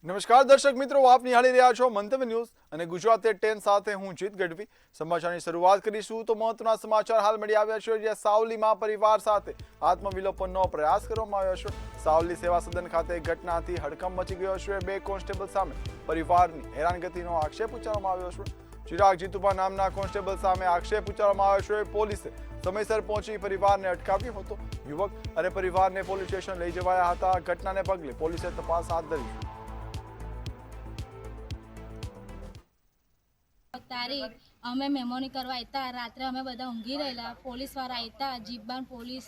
નમસ્કાર દર્શક મિત્રો, આપ નિહાળી રહ્યા છો મંતવ્ય ન્યૂઝ અને ગુજરાત એટ 10 સાથે હું જીત ગઢવી। સમાચારની શરૂઆત કરીશું તો મહત્વના સમાચાર હાલ મળી આવ્યા છે, જ્યાં સાવલીમાં પરિવાર સાથે આત્મવિલોપનનો પ્રયાસ કરવામાં આવ્યો છે। સાવલી સેવા સદન ખાતે ઘટનાથી હડકંપ મચી ગયો છે। બે કોન્સ્ટેબલ સામે પરિવારની હેરાનગતિનો આક્ષેપ ઉચ્ચારવામાં આવ્યો છે। ચિરાગ જીતુભા નામના કોન્સ્ટેબલ સામે આક્ષેપ ઉચ્ચારવામાં આવ્યો છે। પોલીસે સમયસર પહોંચી પરિવારને અટકાવ્યો હતો। યુવક અને પરિવારને પોલીસ સ્ટેશન લઈ જવાયા હતા। ઘટનાને પગલે પોલીસે તપાસ હાથ ધરી છે। તારીખ અમે મેમોની કરવા આવ્યા। રાત્રે અમે બધા ઊંઘી રહેલા। પોલીસવાળા આવ્યા, જીબાન પોલીસ,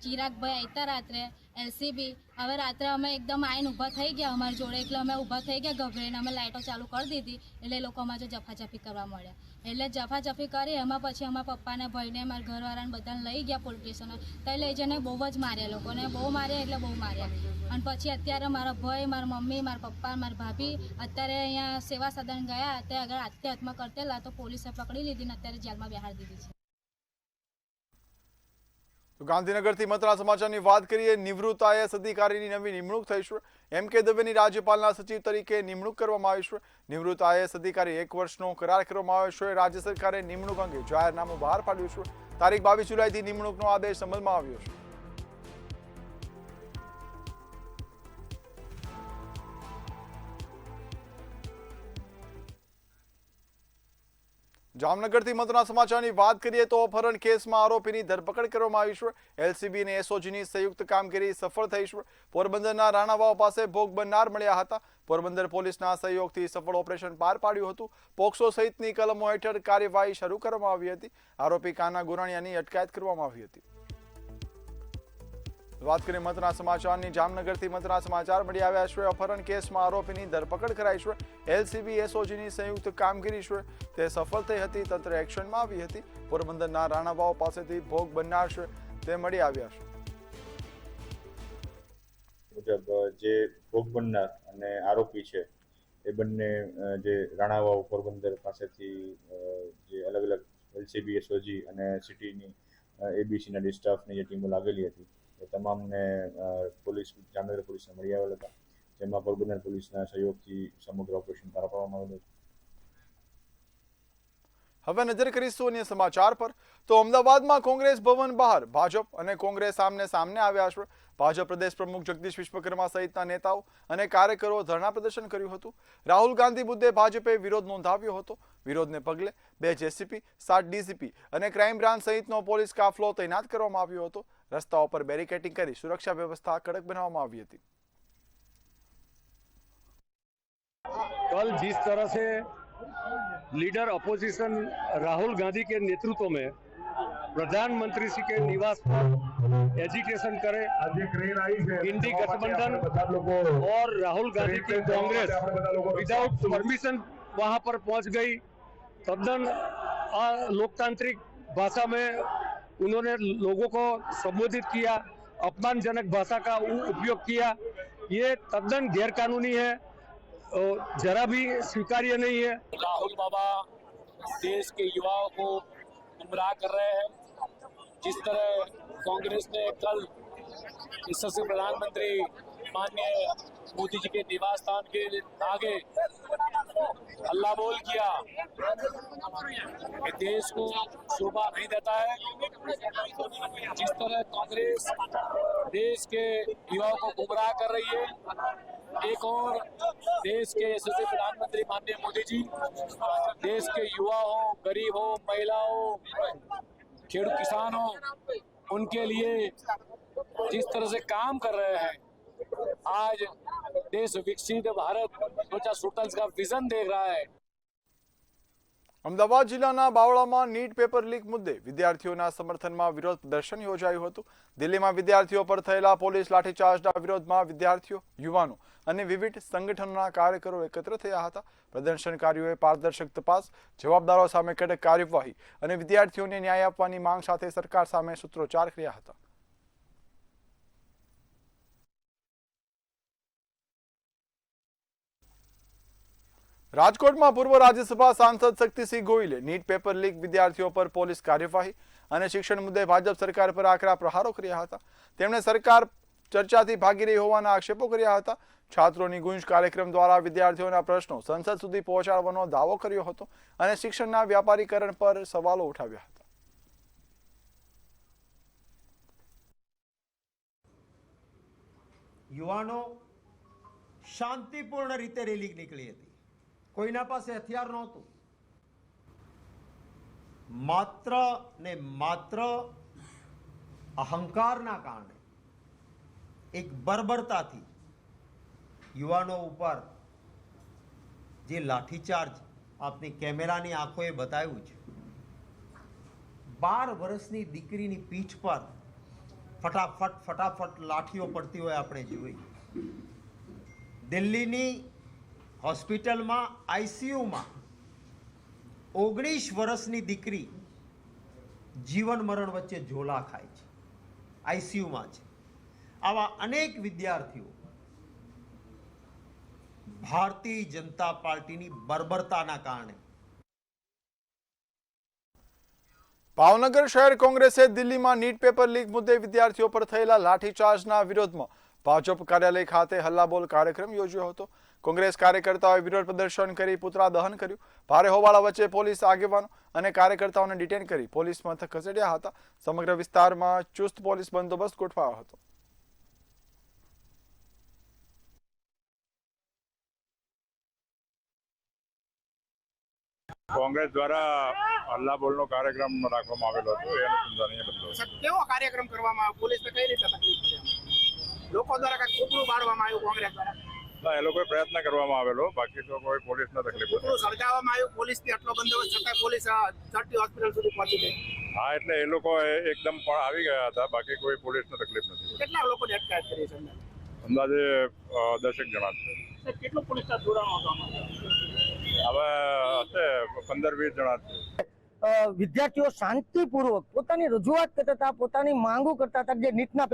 ચિરાગભાઈ આવ્યા રાત્રે, LCB। હવે રાત્રે અમે એકદમ આઈને ઊભા થઈ ગયા અમારી જોડે, એટલે અમે ઊભા થઈ ગયા ગભરાઈને। અમે લાઇટો ચાલુ કરી દીધી, એટલે એ લોકો અમારે જફાજફી કરવા મળ્યા। એટલે જફાજફી કરી એમાં પછી અમારા પપ્પાને, ભાઈને, મારા ઘરવાળાને બધાને લઈ ગયા પોલીસ સ્ટેશને। તો લઈ જઈને બહુ જ માર્યા, લોકોને બહુ માર્યા, એટલે બહુ માર્યા। અને પછી અત્યારે મારા ભાઈ, મારા મમ્મી, મારા પપ્પા, મારી ભાભી અત્યારે અહીંયા સેવા સદન ગયા। અત્યારે આગળ આત્મહત્યા કરતેલા તો પોલીસે પકડી લીધી ને અત્યારે જેલમાં બેહાડી દીધી છે। તો ગાંધીનગરથી મહત્વના સમાચારની વાત કરીએ। નિવૃત્ત IAS અધિકારીની નવી નિમણૂક થઈ છે। MK દવેની રાજ્યપાલના સચિવ તરીકે નિમણૂક કરવામાં આવી છે। નિવૃત્ત IAS અધિકારી 1 વર્ષનો કરાર કરવામાં આવ્યો છે। રાજ્ય સરકારે નિમણૂક અંગે જાહેરનામું બહાર પાડ્યું છે। તારીખ 22 જુલાઈથી નિમણૂકનો આદેશ અમલમાં આવ્યો છે। જામનગરથી મહત્વના સમાચારની વાત કરીએ તો અપહરણ કેસમાં આરોપીની ધરપકડ કરવામાં આવી છે। LCB અને SOGની સંયુક્ત કામગીરી સફળ થઈ છે। પોરબંદરના રાણાવાવ પાસે ભોગ બનનાર મળ્યા હતા। પોરબંદર પોલીસના સહયોગથી સફળ ઓપરેશન પાર પાડ્યું હતું। પોક્સો સહિતની કલમો હેઠળ કાર્યવાહી શરૂ કરવામાં આવી હતી। આરોપી કાના ગોરાણીયાની અટકાયત કરવામાં આવી હતી। વાત કરીએ મહત્વના સમાચારની। જામનગરથી મહત્વના સમાચાર મળી આવ્યા છે। અપહરણ કેસમાં આરોપીની ધરપકડ કરાઈ છે। LCB SOGની સંયુક્ત કામગીરી છે તે સફળ થઈ હતી। તંત્ર એક્શનમાં આવી હતી। પોરબંદરના રાણાવાવ પાસેથી ભોગ બનનાર છે તે મળી આવ્યા છે। મુજબ જે ભોગ બનનાર અને આરોપી છે એ બંને જે રાણાવાવ પોરબંદર પાસેથી જે અલગ અલગ LCB SOG અને સિટીની ABCના ડિસ્ટાફની જે ટીમો લાગેલી હતી એ તમામને પોલીસ જામનગર પોલીસને મળી આવેલ હતા, જેમાં પોરબંદર પોલીસના સહયોગથી સમગ્ર ઓપરેશન પાર પાડવામાં આવેલું હતું। હવે નજર કરીશું અન્ય સમાચાર પર। તો અમદાવાદમાં કોંગ્રેસ ભવન બહાર ભાજપ અને કોંગ્રેસ આમને સામને આવ્યા છે। ભાજપ પ્રદેશ પ્રમુખ જગદીશ વિશ્વકર્મા સહિતના નેતાઓ અને કાર્યકરો ધરણા પ્રદર્શન કર્યું હતું। રાહુલ ગાંધી મુદ્દે ભાજપે વિરોધ નોંધાવ્યો હતો। વિરોધને પગલે 2 JCP, 7 DCP અને ક્રાઇમ બ્રાન્ચ સહિતનો પોલીસ કાફલો તૈનાત કરવામાં આવ્યો હતો। રસ્તાઓ પર બેરિકેડિંગ કરી સુરક્ષા વ્યવસ્થા કડક બનાવવામાં આવી હતી। कल जिस तरह से लीडर अपोजिशन राहुल गांधी के नेतृत्व में प्रधानमंत्री जी के निवास पर एजिटेशन करे, इंडी गठबंधन और राहुल गांधी की कांग्रेस विदाउट परमिशन वहां पर पहुंच गई। तद्दन लोकतांत्रिक भाषा में उन्होंने लोगों को संबोधित किया, अपमानजनक भाषा का उपयोग किया। ये तद्दन गैरकानूनी है, जरा भी स्वीकार्य नहीं है। राहुल बाबा देश के युवाओं को गुमराह कर रहे हैं। जिस तरह कांग्रेस ने कल यशस्वी प्रधानमंत्री माननीय मोदी जी के निवास स्थान के आगे हल्ला बोल किया, ये देश को शोभा नहीं देता है। जिस तरह कांग्रेस देश के युवाओं को गुमराह कर रही है, एक और देश के यशस्वी प्रधानमंत्री माननीय मोदी जी देश के युवा हो, गरीब हो, महिला हो, खेडूत किसान हो, उनके लिए जिस तरह से काम कर रहे हैं, आज देश विकसित भारत 2047 का विजन देख रहा है। અમદાવાદ જિલ્લાના બાવળામાં નીટ પેપર લીક મુદ્દે વિદ્યાર્થીઓના સમર્થનમાં વિરોધ પ્રદર્શન યોજાયું હતું। દિલ્હીમાં વિદ્યાર્થીઓ પર થયેલા પોલીસ લાઠીચાર્જના વિરોધમાં વિદ્યાર્થીઓ, યુવાનો અને વિવિધ સંગઠનોના કાર્યકરો એકત્ર થયા હતા। પ્રદર્શનકારીઓએ પારદર્શક તપાસ, જવાબદારો સામે કડક કાર્યવાહી અને વિદ્યાર્થીઓને ન્યાય આપવાની માંગ સાથે સરકાર સામે સૂત્રોચ્ચાર કર્યા હતા। રાજકોટમાં પૂર્વ રાજ્યસભા સાંસદ શક્તિસિંહ ગોહિલે નીટ પેપર લીક વિદ્યાર્થીઓ પર પોલીસ કાર્યવાહી અને શિક્ષણ મુદ્દે ભાજપ સરકાર પર આકરા પ્રહારો કર્યા હતા। તેમણે સરકાર ચર્ચાથી ભાગી રહી હોવાના આક્ષેપો કર્યા હતા। છાત્રોની ગુંજ કાર્યક્રમ દ્વારા વિદ્યાર્થીઓના પ્રશ્નો સંસદ સુધી પહોંચાડવાનો દાવો કર્યો હતો અને શિક્ષણના વ્યાપારીકરણ પર સવાલો ઉઠાવ્યા હતા. યુવાનો શાંતિપૂર્ણ રીતે રેલી નીકળી હતી. કોઈના પાસે હથિયાર નહોતું. માત્ર ને માત્ર અહંકારના કારણે એક બર્બરતાથી યુવાનો ઉપર જે લાઠીચાર્જ આપની કેમેરાની આંખોએ બતાવ્યું છે, 12 વર્ષની દીકરીની પીઠ પર ફટાફટ લાઠીઓ પડતી હોય આપણે જોઈ. દિલ્હીની હોસ્પિટલમાં આઈસીયુમાં 19 વર્ષની દીકરી જીવન મરણ વચ્ચે ઝોલા ખાય છે, આઈસીયુમાં છે. આવા અનેક વિદ્યાર્થીઓ ભારતીય જનતા પાર્ટીની બર્બરતાના કારણે. ભાવનગર શહેર કોંગ્રેસે દિલ્હીમાં નીટ પેપર લીક મુદ્દે વિદ્યાર્થીઓ પર થયેલા લાઠીચાર્જના વિરોધમાં ભાજપ કાર્યાલય ખાતે હલ્લાબોલ કાર્યક્રમ યોજ્યો હતો. કોંગ્રેસ કાર્યકર્તાઓએ વિરોધ પ્રદર્શન કરી પુતળા દહન કર્યું. ભારે હોબાળા વચ્ચે પોલીસ આગેવાનો અને કાર્યકર્તાઓને ડિટેન કરી પોલીસ મથક ખસેડ્યા હતા. સમગ્ર વિસ્તારમાં ચુસ્ત પોલીસ બંદોબસ્ત ગોઠવાયો હતો. કોંગ્રેસ દ્વારા હલ્લાબોલનો કાર્યક્રમ રાખવામાં આવેલો હતો. એ અનુસંધાને બંધો કેવો કાર્યક્રમ કરવામાં આવ્યો? પોલીસને કઈ રીતે તકલીફ પડી? લોકો દ્વારા કઈ કૂપડું પાડવામાં આવ્યું કોંગ્રેસ દ્વારા? એ લોકોએ પ્રયત્ન કરવામાં આવેલો, બાકી તો કોઈ પોલીસને તકલીફ નથી. કૂપડું સળગાવવામાં આવ્યું. પોલીસથી આટલો બંદોબસ્ત છતાં પોલીસ ચડતી હોસ્પિટલ સુધી પહોંચી ગઈ. હા, એટલે એ લોકો એકદમ પણ આવી ગયા હતા, બાકી કોઈ પોલીસને તકલીફ નથી. કેટલા લોકોની અટકાયત કરી છે? અંદાજે 10 જણા છે. કેટલું પોલીસ સ્ટાફ જોડાણો હતો? હવે હશે 15-20 જણા છે. વિદ્યાર્થીઓ શાંતિપૂર્વક પોતાની રજૂઆત કરતા હતા, પોતાની માંગો કરતા હતા. જે નીટના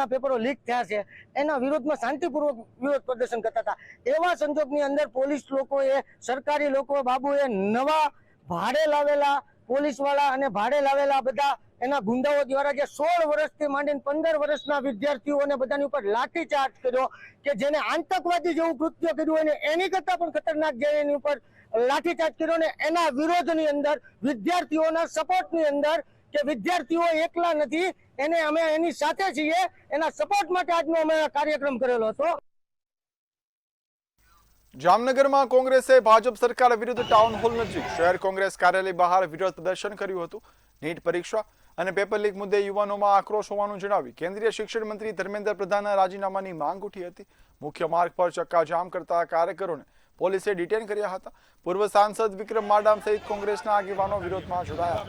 પેપરો લીક થયા છે એના વિરોધમાં શાંતિપૂર્વક વિરોધ પ્રદર્શન કરતા હતા. એવા સંજોગની અંદર પોલીસ લોકોએ, સરકારી લોકો બાબુએ નવા ભાડે લાવેલા પોલીસવાળા અને ભાડે લાવેલા બધા એના ગુંડાઓ દ્વારા જે 16 વર્ષથી માંડીને 15 વર્ષના વિદ્યાર્થીઓને બધાની ઉપર લાઠીચાર્જ કર્યો, કે જેને આતંકવાદી જેવું કૃત્ય કર્યું અને એની કરતા પણ ખતરનાક જે એની ઉપર લાઠીચાર્જ કર્યો ને એના વિરોધની અંદર, વિદ્યાર્થીઓના સપોર્ટની અંદર, કે વિદ્યાર્થીઓ એકલા નથી, એને અમે એની સાથે છીએ, એના સપોર્ટ માટે આજનો અમે કાર્યક્રમ કરેલો હતો. જામનગરમાં કોંગ્રેસે ભાજપ સરકાર વિરુદ્ધ ટાઉન હોલ નજીક શહેર કોંગ્રેસ કાર્યાલય બહાર વિરોધ પ્રદર્શન કર્યું હતું. નીટ પરીક્ષા અને પેપર લીક મુદ્દે યુવાનોમાં આક્રોશ હોવાનું જણાવી કેન્દ્રીય શિક્ષણ મંત્રી ધર્મેન્દ્ર પ્રધાનના રાજીનામાની માંગ ઉઠી હતી. મુખ્ય માર્ગ પર ચક્કાજામ કરતા કાર્યકરોને પોલીસે ડિટેન કર્યા હતા. પૂર્વ સાંસદ વિક્રમ માડામ સહિત કોંગ્રેસના આગેવાનો વિરોધમાં જોડાયા.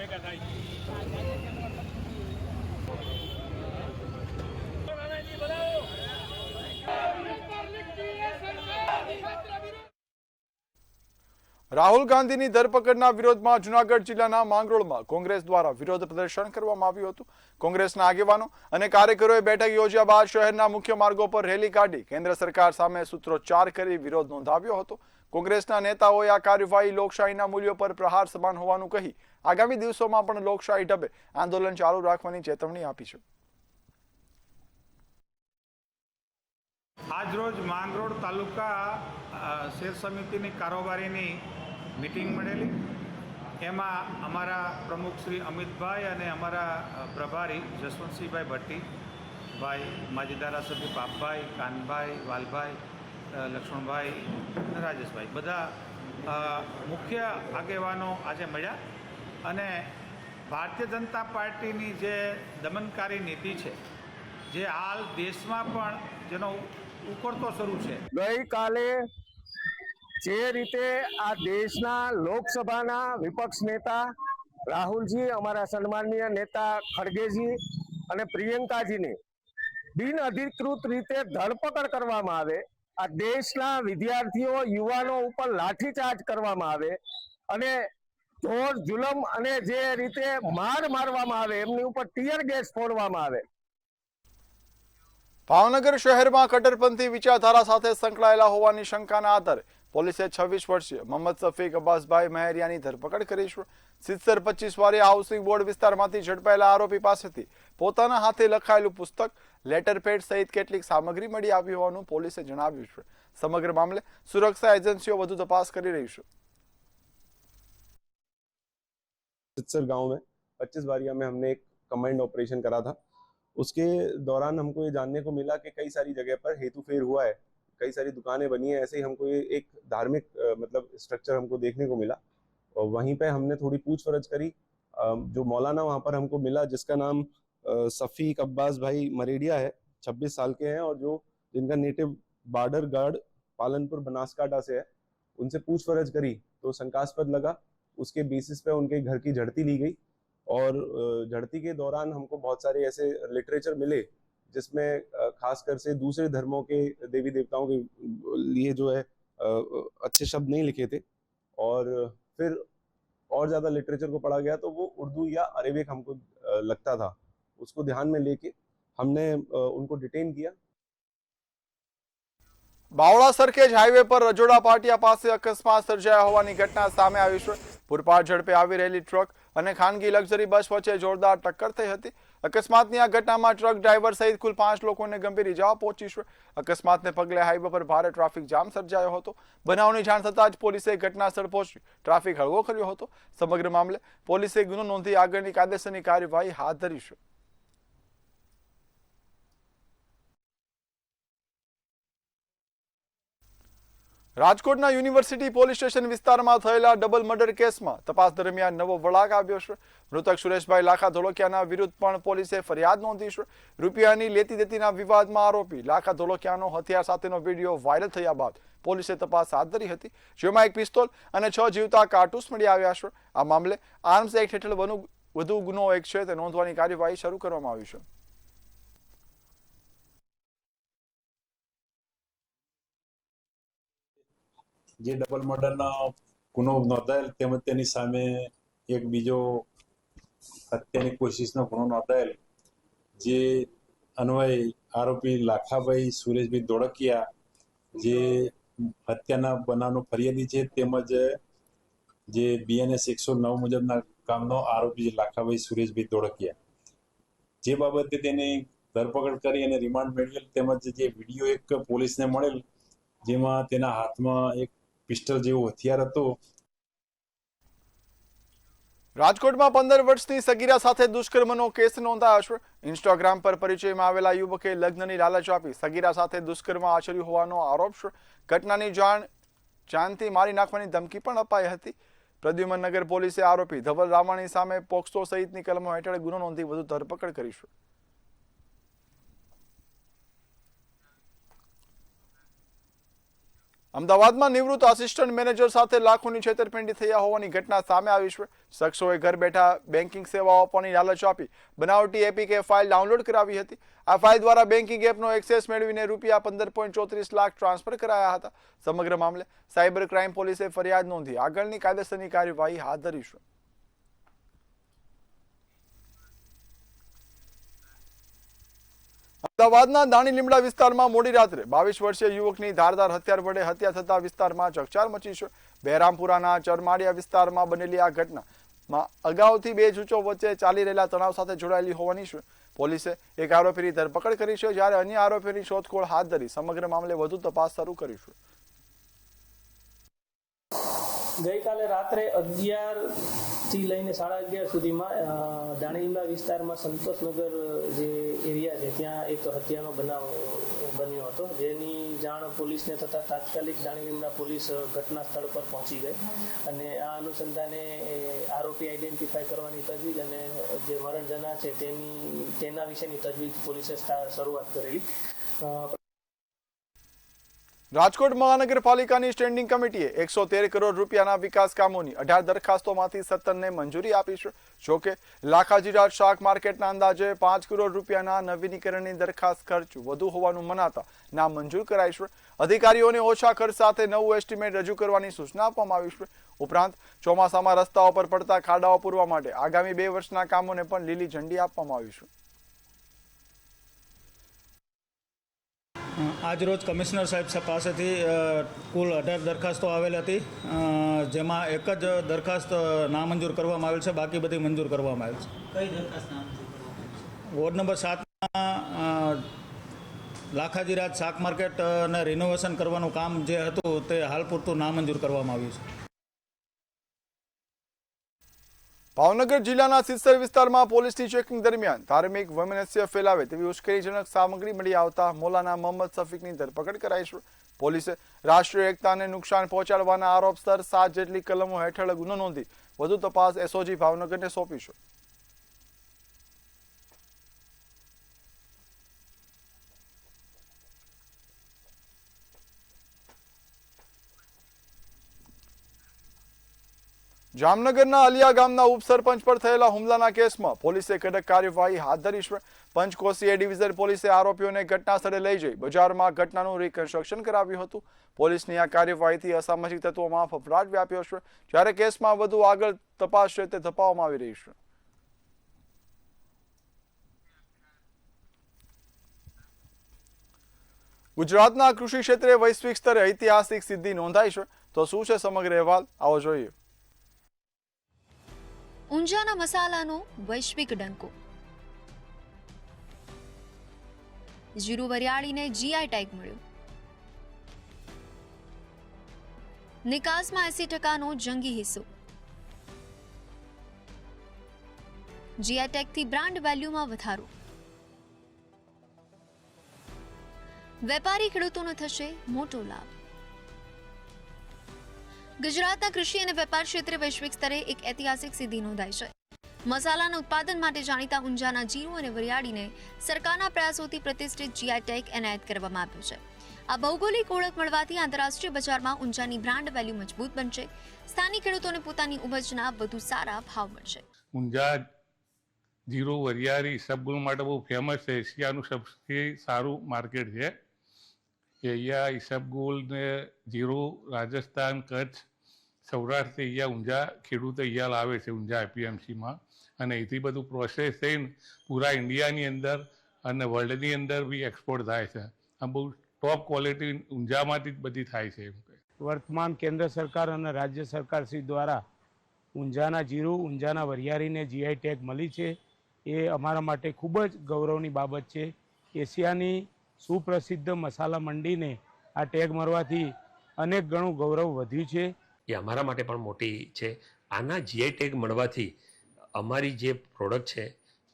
રાહુલ ગાંધીની ધરપકડના વિરોધમાં જૂનાગઢ જિલ્લાના માંગરોળમાં કોંગ્રેસ દ્વારા વિરોધ પ્રદર્શન કરવામાં આવ્યું હતું. કોંગ્રેસના આગેવાનો અને કાર્યકરોએ બેઠક યોજ્યા બાદ શહેરના મુખ્ય માર્ગો પર રેલી કાઢી કેન્દ્ર સરકાર સામે સૂત્રોચ્ચાર કરી વિરોધ નોંધાવ્યો હતો. કોંગ્રેસના નેતાઓએ આ કાર્યવાહી લોકશાહીના મૂલ્યો પર પ્રહાર સમાન હોવાનું કહી આગામી દિવસોમાં પણ લોકશાહી ઢબે આંદોલન ચાલુ રાખવાની ચેતવણી આપી છે. આજરોજ માંગરોળ તાલુકા શેર સમિતિની કારોબારીની મીટિંગ મળેલી. એમાં અમારા પ્રમુખ શ્રી અમિતભાઈ અને અમારા પ્રભારી જસવંતસિંહભાઈ ભટ્ટી, ભાઈ માજી ધારાસભ્ય પાપભાઈ, કાનભાઈ, વાલભાઈ, લક્ષ્મણભાઈ અને રાજેશભાઈ, બધા મુખ્ય આગેવાનો આજે મળ્યા અને ભારતીય જનતા પાર્ટીની જે દમનકારી નીતિ છે, જે હાલ દેશમાં પણ જેનો ઉકળતો શરૂ છે. ગઈકાલે જે રીતે આ દેશના લોકસભાના વિપક્ષ નેતા રાહુલજી, અમારા સન્માનીય નેતા ખડગેજી અને પ્રિયંકાજીની બિનઅધિકૃત રીતે ધરપકડ કરવામાં આવે, આ દેશના વિદ્યાર્થીઓ, યુવાનો ઉપર લાઠીચાર્જ કરવામાં આવે અને જોર જુલમ અને જે રીતે મારવામાં આવે, એમની ઉપર ટીયર ગેસ ફોડવામાં આવે. ભાવનગર શહેરમાં કટ્ટરપંથી વિચારધારા સાથે સંકળાયેલા હોવાની શંકાના આધારે પોલીસે 26 વર્ષીય મોહમ્મદ સફીક અબ્બાસભાઈ મહેરિયાની ધરપકડ કરી છે. સિત્સર 25 વારિયા હાઉસિંગ બોર્ડ વિસ્તારમાંથી ઝડપાયેલા આરોપી પાસેથી પોતાના હાથે લખાયેલું પુસ્તક, લેટર પેડ સહિત કેટલીક સામગ્રી મળી આવી હોવાનું પોલીસે જણાવ્યું છે. સમગ્ર મામલે સુરક્ષા એજન્સીઓ વધુ તપાસ કરી રહી છે. सित्सर गांव में 25 वारिया में हमने एक कमांड ऑपरेशन करा था. उसके दौरान हमको ये जानने को मिला कि कई सारी जगह पर हेतु फेर हुआ है, कई सारी दुकानें बनी है. ऐसे ही हमको ये एक धार्मिक मतलब स्ट्रक्चर हमको देखने को मिला और वहीं पे हमने थोड़ी पूछपरछ करी. जो मौलाना वहाँ पर हमको मिला जिसका नाम सफीक अब्बास भाई मरेडिया है, 26 साल के हैं और जो जिनका native border guard Palanpur Banaskantha से है, उनसे पूछपरछ करी तो शंकास्पद लगा. उसके बेसिस पे उनके घर की झड़ती ली गई और झड़ती के दौरान हमको बहुत सारे ऐसे लिटरेचर मिले जिसमें खासकर से दूसरे धर्मों के देवी देवताओं के लिए जो है अच्छे शब्द नहीं लिखे थे. और फिर और ज़्यादा लिटरेचर को पढ़ा गया तो वो उर्दू या अरेबिक हमको लगता था. उसको ध्यान में लेके हमने उनको डिटेन किया. બાવળા સરખેજ હાઈવે પર રજોડા પાટિયા પાસે અકસ્માત સર્જાયા હોવાની ઘટના સામે આવી છે. પૂરપાટ ઝડપે આવી રહેલી ટ્રક અને ખાનગી લક્ઝરી બસ વચ્ચે જોરદાર ટક્કર થઈ હતી. અકસ્માતની આ ઘટનામાં ટ્રક ડ્રાઈવર સહિત કુલ 5 લોકોને ગંભીર ઇજાઓ પહોંચી છે. અકસ્માતને પગલે હાઈવે પર ભારે ટ્રાફિક જામ સર્જાયો હતો. બનાવની જાણ થતાં જ પોલીસે ઘટનાસ્થળ પહોંચી ટ્રાફિક હળવો કર્યો હતો. સમગ્ર મામલે પોલીસે ગુનો નોંધી આગળની કાયદેસરની કાર્યવાહી હાથ ધરી છે. રાજકોટના યુનિવર્સિટી પોલીસ સ્ટેશન વિસ્તારમાં થયેલા ડબલ મર્ડર કેસમાં તપાસ દરમિયાન નવો વળાંક આવ્યો છે. મૃતક સુરેશભાઈ લાખા ધોળકિયાના વિરુદ્ધ પણ પોલીસે ફરિયાદ નોંધી છે. રૂપિયાની લેતી દેતીના વિવાદમાં આરોપી લાખા ધોળકિયાનો હથિયાર સાથેનો વિડીયો વાયરલ થયા બાદ પોલીસે તપાસ હાથ ધરી હતી, જેમાં એક પિસ્તોલ અને 6 જીવતા કારતૂસ મળી આવ્યા છે. આ મામલે આર્મ્સ એક્ટ હેઠળ વધુ ગુનો એક છે તે નોંધવાની કાર્યવાહી શરૂ કરવામાં આવી છે. જે ડબલ મર્ડરનો ગુનો નોંધાયેલ તેમજ તેની સામે એક બીજો હત્યાની કોશિશનો ગુનો નોંધાયેલ, જે અન્વયે આરોપી લાખાભાઈ સુરેશભાઈ ધોળકિયા જે હત્યાના બનાવનો ફરિયાદી છે તેમજ જે BNS 109 મુજબના કામનો આરોપી લાખાભાઈ સુરેશભાઈ ધોળકિયા, જે બાબતે તેની ધરપકડ કરી અને રિમાન્ડ મેળવેલ તેમજ જે વિડીયો એક પોલીસને મળેલ જેમાં તેના હાથમાં એક પિસ્ટલ જેવું હથિયાર હતું. રાજકોટમાં 15 વર્ષની સગીરા સાથે દુષ્કર્મનો કેસ નોંધાયો છે. ઇન્સ્ટાગ્રામ પર પરિચયમાં આવેલા યુવકે લગ્નની લાલચ આપી સગીરા સાથે દુષ્કર્મ આચર્યું હોવાનો આરોપ છે. ઘટનાની જાણ જાનથી મારી નાખવાની ધમકી પણ અપાઈ હતી. પ્રદ્યુમનનગર પોલીસે આરોપી ધવલ રામાણી સામે પોક્સો સહિતની કલમો હેઠળ ગુનો નોંધી વધુ ધરપકડ કરી છે. અમદાવાદમાં નિવૃત્ત આસિસ્ટન્ટ મેનેજર સાથે લાખોની છેતરપિંડી થયા હોવાની ઘટના સામે આવી છે. શખ્સોએ ઘર બેઠા બેન્કિંગ સેવાઓ આપવાની લાલચ આપી બનાવટી એપીકે ફાઇલ ડાઉનલોડ કરાવી હતી. આ ફાઇલ દ્વારા બેન્કિંગ એપનો એક્સેસ મેળવીને રૂપિયા 15.34 લાખ ટ્રાન્સફર કરાયા હતા. સમગ્ર મામલે સાયબર ક્રાઇમ પોલીસે ફરિયાદ નોંધી આગળની કાયદેસરની કાર્યવાહી હાથ ધરી છે. અમદાવાદના દાણી લીમડા વિસ્તારમાં મોડી રાત્રે 22 વર્ષીય યુવકની ધારદાર હથિયાર વડે હત્યા થતા વિસ્તારમાં ચકચાર મચી છે. બહેરામપુરાના ચરમાડિયા વિસ્તારમાં બનેલી આ ઘટનામાં અગાઉથી બે જૂથો વચ્ચે ચાલી રહેલા તણાવ સાથે જોડાયેલી હોવાની છે. પોલીસે એક આરોપીની ધરપકડ કરી છે, જ્યારે અન્ય આરોપીની શોધખોળ હાથ ધરી સમગ્ર મામલે વધુ તપાસ શરૂ કરી છે. ગઈકાલે રાત્રે 11થી લઈને 11:30 સુધીમાં દાણીલીમડા વિસ્તારમાં સંતોષનગર જે એરિયા છે ત્યાં એક હત્યાનો બનાવ બન્યો હતો, જેની જાણ પોલીસને થતાં તાત્કાલિક દાણીલીમડા પોલીસ ઘટના સ્થળ પર પહોંચી ગઈ અને આ અનુસંધાને આરોપી આઈડેન્ટિફાઈ કરવાની તજવીજ અને જે મરણ જનાર છે તેના વિશેની તજવીજ પોલીસે શરૂઆત કરેલી. રાજકોટ મહાનગરપાલિકાની સ્ટેન્ડિંગ કમિટીએ 113 કરોડ રૂપિયાના વિકાસ કામોની 18 દરખાસ્તોમાંથી 17ને મંજૂરી આપી છે. જોકે લાખાજીરાજ શાક માર્કેટના અંદાજે 5 કરોડ રૂપિયાના નવીનીકરણની દરખાસ્ત ખર્ચ વધુ હોવાનું મનાતા નામંજૂર કરાઈ છે. અધિકારીઓને ઓછા ખર્ચ સાથે નવું એસ્ટિમેટ રજૂ કરવાની સૂચના આપવામાં આવી છે. ઉપરાંત ચોમાસામાં રસ્તાઓ પર પડતા ખાડાઓ પૂરવા માટે આગામી 2 વર્ષના કામોને પણ લીલી ઝંડી આપવામાં આવી છે. આજરોજ કમિશનર સાહેબ પાસેથી કુલ 18 દરખાસ્તો આવેલ હતી, જેમાં એક જ દરખાસ્ત નામંજૂર કરવામાં આવેલ છે, બાકી બધી મંજૂર કરવામાં આવેલ છે. કઈ દરખાસ્ત નામંજૂર કરવામાં આવી છે? વોર્ડ નંબર 7માં લાખાજીરાજ શાક માર્કેટને રિનોવેશન કરવાનું કામ જે હતું તે હાલ પૂરતું નામંજૂર કરવામાં આવ્યું છે. ભાવનગર જિલ્લાના સિત્સર વિસ્તારમાં પોલીસની ચેકિંગ દરમિયાન ધાર્મિક વૈમનસ્ય ફેલાવે તેવી ઉશ્કેરણીજનક સામગ્રી મળી આવતા મૌલાના મોહમ્મદ શફીકની ધરપકડ કરાઈ છે. પોલીસે રાષ્ટ્રીય એકતાને નુકસાન પહોંચાડવાના આરોપસર 7 જેટલી કલમો હેઠળ ગુનો નોંધી વધુ તપાસ એસઓજી ભાવનગરને સોંપી છે. જામનગરના અલિયા ગામના ઉપસરપંચ પર થયેલા હુમલાના કેસમાં પોલીસે કડક કાર્યવાહી હાથ ધરી છે. પંચકોશી એ ડિવિઝન પોલીસે આરોપીઓને ઘટના સ્થળે લઈ જઈ બજારમાં ઘટનાનું રિકન્સ્ટ્રક્શન કરાવ્યું હતું. પોલીસની આ કાર્યવાહીથી અસામાજિક તત્વોમાં ફફડાટ વ્યાપ્યો છે, જ્યારે કેસમાં વધુ આગળ તપાસ છે તે ધપાવવામાં આવી રહી છે. ગુજરાતના કૃષિ ક્ષેત્રે વૈશ્વિક સ્તરે ઐતિહાસિક સિદ્ધિ નોંધાઈ છે, તો શું છે સમગ્ર અહેવાલ, આવો જોઈએ. ઊંઝાના મસાલાનો વૈશ્વિક ડંકો. જીરું વરિયાળીને જીઆઈ ટેગ મળ્યો. નિકાસમાં 80% જંગી હિસ્સો. જીઆઈ ટેગથી બ્રાન્ડ વેલ્યુમાં વધારો. વેપારી ખેડૂતોને થશે મોટો લાભ. ગુજરાતના કૃષિ અને વેપાર ક્ષેત્રે વૈશ્વિક સ્તરે એક ઐતિહાસિક સિદ્ધિ નોંધાઈ છે. મસાલાના ઉત્પાદન માટે જાણીતા ઊંઝાના જીરું અને વરિયાળીને સરકારના પ્રયાસોથી પ્રતિષ્ઠિત જીઆઈ ટેગ એનાયત કરવામાં આવ્યો છે. આ ભૌગોલિક ઓળખ મળવાથી આંતરરાષ્ટ્રીય બજારમાં ઊંઝાની બ્રાન્ડ વેલ્યુ મજબૂત બનશે. સ્થાનિક ખેડૂતોને પોતાની ઉપજના વધુ સારા ભાવ મળશે. ઊંઝા જીરું વરિયાળી ઈસબગુલ માટે બહુ ફેમસ છે. એશિયાનું સૌથી સારું માર્કેટ છે. અહીંયા ઈસબગુલ ને જીરું રાજસ્થાન, કચ્છ, સૌરાષ્ટ્રથી અહીંયા ઊંઝા ખેડૂતો અહીંયા લાવે છે ઊંઝા એપીએમસીમાં, અને એથી બધું પ્રોસેસ થઈને પૂરા ઇન્ડિયાની અંદર અને વર્લ્ડની અંદર બી એક્સપોર્ટ થાય છે. આ બહુ ટોપ ક્વોલિટી ઊંઝામાંથી જ બધી થાય છે. વર્તમાન કેન્દ્ર સરકાર અને રાજ્ય સરકાર શ્રી દ્વારા ઊંઝાના જીરું, ઊંઝાના વરિયાળીને જીઆઈ ટેગ મળી છે, એ અમારા માટે ખૂબ જ ગૌરવની બાબત છે. એશિયાની સુપ્રસિદ્ધ મસાલા મંડીને આ ટેગ મળવાથી અનેક ગણું ગૌરવ વધ્યું છે. એ અમારા માટે પણ મોટી છે. આના જીઆઈ ટેગ મળવાથી અમારી જે પ્રોડક્ટ છે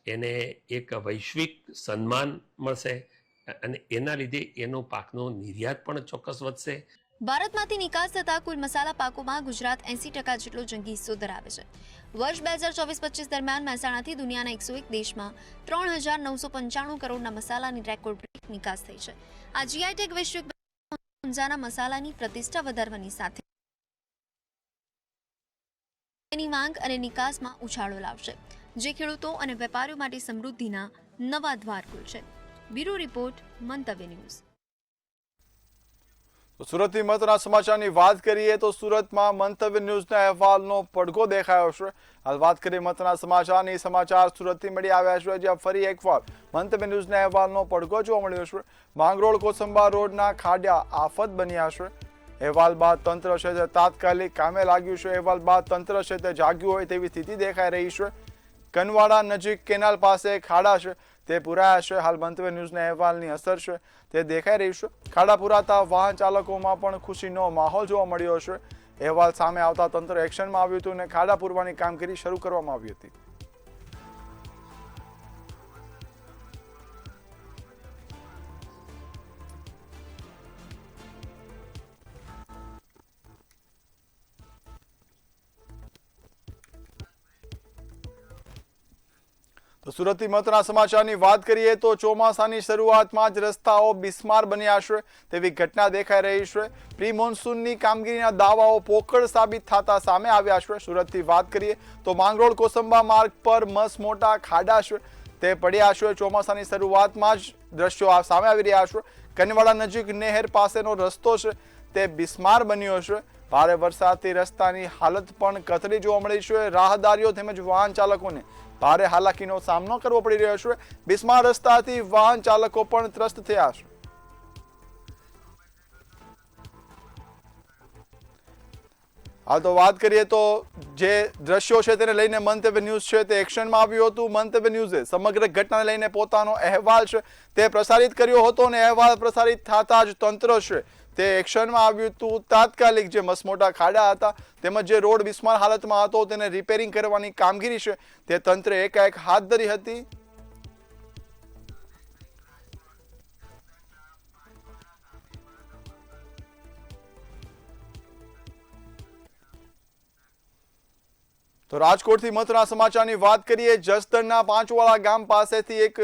એને એક વૈશ્વિક સન્માન મળશે અને એના લીધે એનો પાકનો નિર્યાત પણ ચોક્કસ વધશે. ભારતમાંથી નિકાસ થતા કુલ મસાલા પાકોમાં ગુજરાત 80% જેટલો જંગી હિસ્સો ધરાવે છે. વર્ષ 2024-25 દરમિયાન મહેસાણાથી દુનિયાના 101 દેશમાં 3,995 કરોડના મસાલાની રેકોર્ડ બ્રેક નિકાસ થઈ છે. આ જીઆઈ ટેગ વૈશ્વિક ઊંઝાના મસાલાની પ્રતિષ્ઠા વધારવાની સાથે તેની માંગ અને નિકાસમાં ઉછાળો લાવશે, જે ખેડૂતો અને વેપારીઓ માટે સમૃદ્ધિના નવા દ્વાર ખોલશે. બ્યુરો રિપોર્ટ, મંતવ્ય ન્યૂઝ. સુરતથી મહત્વના સમાચારની વાત કરીએ તો સુરતમાં મંતવ્ય ન્યૂઝના અહેવાલનો પડઘો દેખાયો છે. હાલ વાત કરીએ મહત્વના સમાચારની. સમાચાર સુરતથી મળી આવ્યા છે, જ્યાં ફરી એકવાર મંતવ્ય ન્યૂઝના અહેવાલનો પડઘો જોવા મળ્યો છે. માંગરોળ કોસંબા રોડના ખાડા આફત બન્યા છે. અહેવાલ બાદ તંત્ર છે તે તાત્કાલિક કામે લાગ્યું છે. અહેવાલ બાદ તંત્ર છે તે જાગ્યું હોય તેવી સ્થિતિ દેખાઈ રહી છે. કનવાડા નજીક કેનાલ પાસે ખાડા છે તે પુરાયા છે. હાલ મંતવ્ય ન્યૂઝના અહેવાલની અસર છે તે દેખાઈ રહી છે. ખાડા પુરાતા વાહન ચાલકોમાં પણ ખુશીનો માહોલ જોવા મળ્યો છે. અહેવાલ સામે આવતા તંત્ર એક્શનમાં આવ્યું હતું અને ખાડા પૂરવાની કામગીરી શરૂ કરવામાં આવી હતી. તો સુરતથી મહત્વના સમાચારની વાત કરીએ તો ચોમાસાની શરૂઆતમાં જ રસ્તાઓ બિસ્માર બન્યા છે તેવી ઘટના દેખાઈ રહી છે. પ્રી મોન્સૂનની કામગીરીના દાવાઓ પોકળ સાબિત થતા સામે આવ્યા છે. સુરતથી વાત કરીએ તો માંગરોળ કોસંબા માર્ગ પર મસ મોટા ખાડા છે તે પડ્યા છે. ચોમાસાની શરૂઆતમાં જ દ્રશ્યો સામે આવી રહ્યા છે. કનવાડા નજીક નહેર પાસેનો રસ્તો છે તે બિસ્માર બન્યો છે. ભારે વરસાદથી રસ્તાની હાલત પણ કથળી જોવા મળી છે. રાહદારીઓ તેમજ વાહન ચાલકોને ભારે હાલાકીનો સામનો કરવો પડી રહ્યો છે. બિસ્માર રસ્તાથી વાહન ચાલકો પણ ત્રસ્ત થયા છે. આ તો વાત કરીએ તો જે દ્રશ્યો છે તેને લઈને મંતવ્ય ન્યૂઝ છે તે એક્શનમાં આવ્યું હતું. મંતવ્ય ન્યૂઝે સમગ્ર ઘટનાને લઈને પોતાનો અહેવાલ છે તે પ્રસારિત કર્યો હતો અને અહેવાલ પ્રસારિત થતા જ તંત્ર છે તે એક્શનમાં આવ્યું હતું. તાત્કાલિક જે મસમોટા ખાડા હતા તેમજ જે રોડ બિસ્માર હાલતમાં હતો તેને રિપેરિંગ કરવાની કામગીરી છે તે તંત્રે એકાએક હાથ ધરી હતી. તો રાજકોટથી મહત્વના સમાચારની વાત કરીએ. જસદણના પાંચવાડા ગામ પાસેથી એક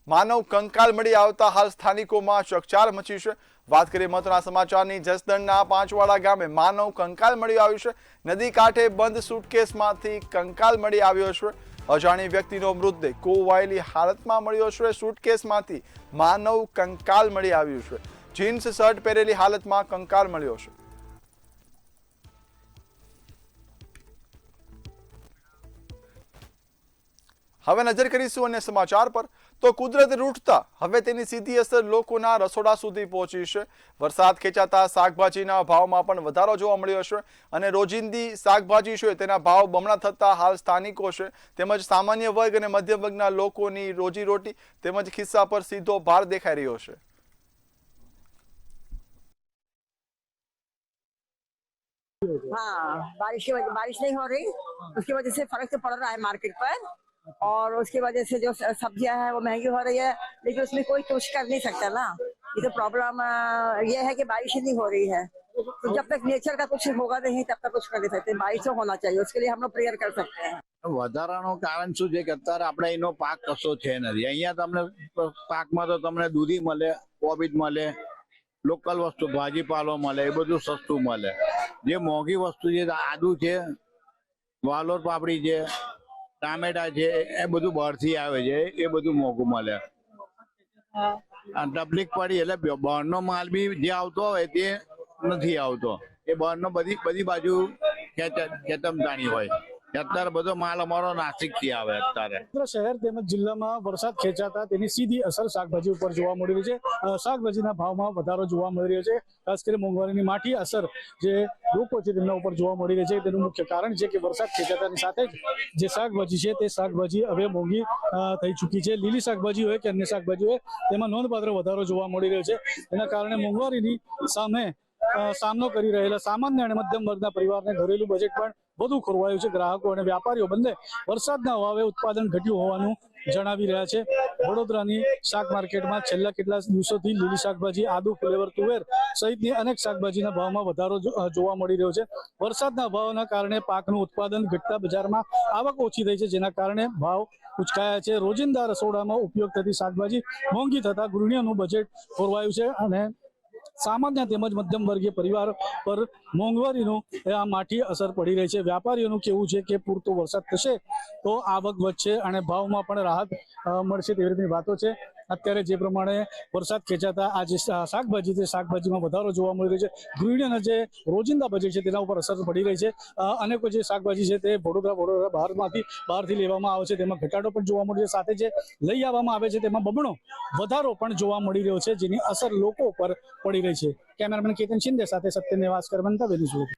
માનવ કંકાલ મળી આવતા હાલ સ્થાનિકોમાં ચકચાર મચી છે. વાત કરીએ મહત્વના સમાચારની. જસદણના પાંચવાડા ગામે માનવ કંકાલ મળી આવ્યું છે. નદી કાંઠે બંધ સુટકેસમાંથી કંકાલ મળી આવ્યો છે. અજાણી વ્યક્તિનો મૃતદેહ કોવાયેલી હાલતમાં મળ્યો છે. સુટકેસમાંથી માનવ કંકાલ મળી આવ્યું છે. જીન્સ શર્ટ પહેરેલી હાલતમાં કંકાલ મળ્યો છે. હવે નજર કરીશું અન્ય સમાચાર પર. તો કુદરત રૂઠતા હવે તેની સીધી અસર લોકોના રસોડા સુધી પહોંચી છે. વરસાદ ખેંચાતા શાકભાજીના ભાવમાં પણ વધારો જોવા મળ્યો છે અને રોજિંદી શાકભાજી છે તેના ભાવ બમણા થતા હાલ સ્થાનિકો છે તેમજ સામાન્ય વર્ગ અને મધ્યમ વર્ગના લોકોની રોજીરોટી તેમજ ખિસ્સા પર સીધો ભાર દેખાઈ રહ્યો છે. हाँ, बारिश नहीं हो रही, उसकी वजह से फर्क तो पड़ रहा है मार्केट पर और उसकी वजह से जो सब्जियां हैं वो महंगी हो रही है, लेकिन उसमें कोई कुछ कर नहीं सकता ना. ये तो प्रॉब्लम ये है कि बारिश ही नहीं हो रही है, तो जब तक नेचर का कुछ होगा नहीं तब तक कुछ कर नहीं सकते. बारिश तो होना चाहिए, उसके लिए हम लोग प्रेयर कर सकते हैं. વધારાનું કારણ શું છે કે અત્યારે આપણે એનો પાક કશો છે નથી. અહીંયા તમને પાકમાં તો તમને દૂધી મળે, કોબીજ મળે, લોકલ વસ્તુ ભાજીપાલો મળે, એ બધું સસ્તું મળે. જે મોંઘી વસ્તુ છે આદુ છે, વાલોર પાપડી છે, ટામેટા છે, એ બધું બહારથી આવે છે, એ બધું મોંઘું મળે. તકલીફ પડી એટલે બહારનો માલ બી જે આવતો હોય તે નથી આવતો. એ બહારનો બધી બાજુ ખેતમતાણી હોય. અત્યારે બધો માલ અમારો નાસિકથી આવે. અત્યારે શહેર તેમજ જિલ્લામાં વરસાદ ખેંચાતા તેની સીધી અસર શાકભાજી ઉપર જોવા મળી રહી છે. શાકભાજીના ભાવમાં વધારો જોવા મળી રહ્યો છે. ખાસ કરીને મોંઘવારીની માઠી અસર જે લોકો છે તેમના ઉપર જોવા મળી રહી છે. તેનું મુખ્ય કારણ છે કે વરસાદ ખેંચાતાની સાથે જ જે શાકભાજી છે તે શાકભાજી હવે મોંઘી થઈ ચૂકી છે. લીલી શાકભાજી હોય કે અન્ય શાકભાજી હોય તેમાં નોંધપાત્ર વધારો જોવા મળી રહ્યો છે. એના કારણે મોંઘવારીની સામે સામનો કરી રહેલા સામાન્ય અને મધ્યમ વર્ગના પરિવારને ઘરેલું બજેટ પણ વધુ ખોરવાયું છે. ગ્રાહકો અને વ્યાપારીઓ બંને વરસાદના અભાવે ઉત્પાદન ઘટ્યું હોવાનું જણાવી રહ્યા છે. વડોદરાની શાક માર્કેટમાં છેલ્લા કેટલા દિવસોથી લીલી શાકભાજી, આદુ, ફ્લેવર, તુવેર સહિતની અનેક શાકભાજીના ભાવમાં વધારો જોવા મળી રહ્યો છે. વરસાદના અભાવના કારણે પાકનું ઉત્પાદન ઘટતા બજારમાં આવક ઓછી થઈ છે, જેના કારણે ભાવ ઉચકાયા છે. રોજિંદા રસોડામાં ઉપયોગ થતી શાકભાજી મોંઘી થતા ગૃહિણીઓનું બજેટ ખોરવાયું છે અને સામાન્ય તેમજ મધ્યમ વર્ગીય પરિવાર પર મોંઘવારીનું આ માઠી અસર પડી રહી છે. વ્યાપારીઓનું કહેવું છે કે પૂરતો વરસાદ થશે તો આવક વધશે અને ભાવમાં પણ રાહત મળશે તેવી રીતની વાતો છે. અત્યારે જે પ્રમાણે વરસાદ ખેંચાતા આ જે શાકભાજી છે શાકભાજીમાં વધારો જોવા મળી રહ્યો છે. ગૃહિણીઓના જે રોજિંદા બજેટ છે તેના ઉપર અસર પડી રહી છે. અનેકો જે શાકભાજી છે તે વડોદરા બહારથી લેવામાં આવે છે તેમાં ઘટાડો પણ જોવા મળ્યો છે. સાથે જે લઈ આવવામાં આવે છે તેમાં બમણો વધારો પણ જોવા મળી રહ્યો છે, જેની અસર લોકો પર પડી રહી છે. કેમેરામેન કેતન શિંદે સાથે સત્યને વાસ્કર મંતવ્ય ન્યૂઝ.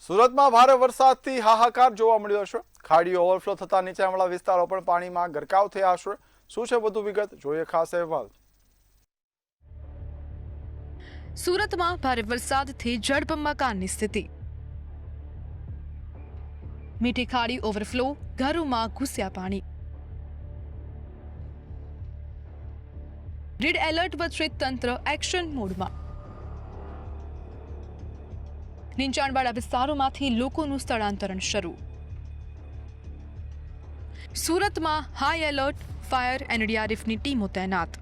સુરતમાં ભારે વરસાદથી હાહાકાર જોવા મળ્યો છે. ખાડીઓ ઓવરફ્લો થતા નીચાણવાળા વિસ્તારો પણ પાણીમાં ગરકાવ થયા છે. શું છે વધુ વિગત, જોઈએ ખાસ અહેવાલ. સુરતમાં ભારે વરસાદથી જળબંબાકારની સ્થિતિ. મીઠી ખાડી ઓવરફ્લો, ઘરોમાં ઘૂસ્યા પાણી. રેડ એલર્ટ વચ્ચે તંત્ર એક્શન મોડમાં. નીચાણવાળા વિસ્તારોમાંથી લોકોનું સ્થળાંતરણ શરૂ. સુરતમાં હાઈ એલર્ટ, ફાયર એનડીઆરએફની ટીમો તૈનાત.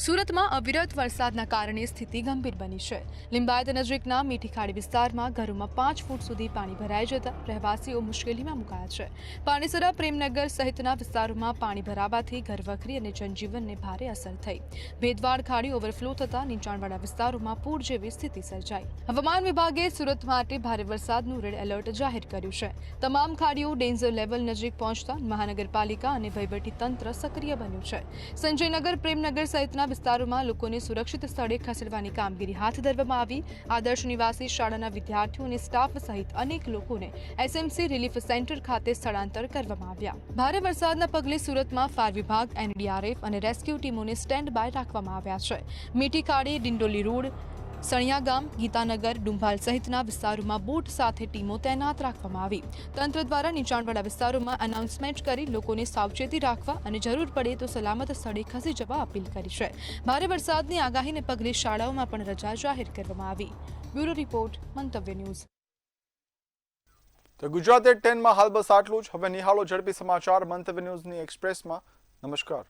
સુરતમાં અવિરત વરસાદના કારણે સ્થિતિ ગંભીર બની છે. લિંબાયત નજીકના મીઠી ખાડી વિસ્તારમાં ઘરોમાં 5 ફૂટ સુધી પાણી ભરાઈ જતા રહેવાસીઓ મુશ્કેલીમાં મુકાયા છે. પાણીસરા, પ્રેમનગર સહિતના વિસ્તારોમાં પાણી ભરાવાથી ઘરવખરી અને જનજીવનને ભારે અસર થઈ. ભેદવાડ ખાડી ઓવરફ્લો થતા નીચાણવાળા વિસ્તારોમાં પૂર જેવી સ્થિતિ સર્જાઈ. હવામાન વિભાગે સુરત માટે ભારે વરસાદનું રેડ એલર્ટ જાહેર કર્યું છે. તમામ ખાડીઓ ડેન્જર લેવલ નજીક પહોંચતા મહાનગરપાલિકા અને વહીવટી તંત્ર સક્રિય બન્યું છે. સંજયનગર, પ્રેમનગર સહિતના સહિતના વિસ્તારોમાં લોકોને સુરક્ષિત સ્થળે ખસેડવાની કામગીરી હાથ ધરવામાં આવી. આદર્શ નિવાસી શાળાના વિદ્યાર્થીઓ અને સ્ટાફ સહિત અનેક લોકોને એસએમસી રિલીફ સેન્ટર ખાતે સ્થળાંતર કરવામાં આવ્યા. ભારે વરસાદના પગલે સુરતમાં ફાયર વિભાગ, એનડીઆરએફ અને રેસ્ક્યુ ટીમોને સ્ટેન્ડ બાય રાખવામાં આવ્યા છે. મીઠી ખાડી, ડિંડોલી રોડ, સણિયા ગામ, ગીતાનગર, ડુંભાલ સહિતના વિસ્તારોમાં બોટ સાથે ટીમો તૈનાત રાખવામાં આવી. તંત્ર દ્વારા નીચાણવાળા વિસ્તારોમાં એનાઉન્સમેન્ટ કરી લોકોને સાવચેતી રાખવા અને જરૂર પડે તો સલામત સ્થળે ખસી જવા અપીલ કરી છે. ભારે વરસાદની આગાહીને પગલે શાળાઓમાં પણ રજા જાહેર કરવામાં આવી. બ્યુરો રિપોર્ટ, મંતવ્ય ન્યૂઝ. તો ગુજરાત એટ 10 માં હાલ બસ આટલું જ. હવે નિહાળો ઝડપી સમાચાર મંતવ્ય ન્યૂઝની એક્સપ્રેસમાં. નમસ્કાર.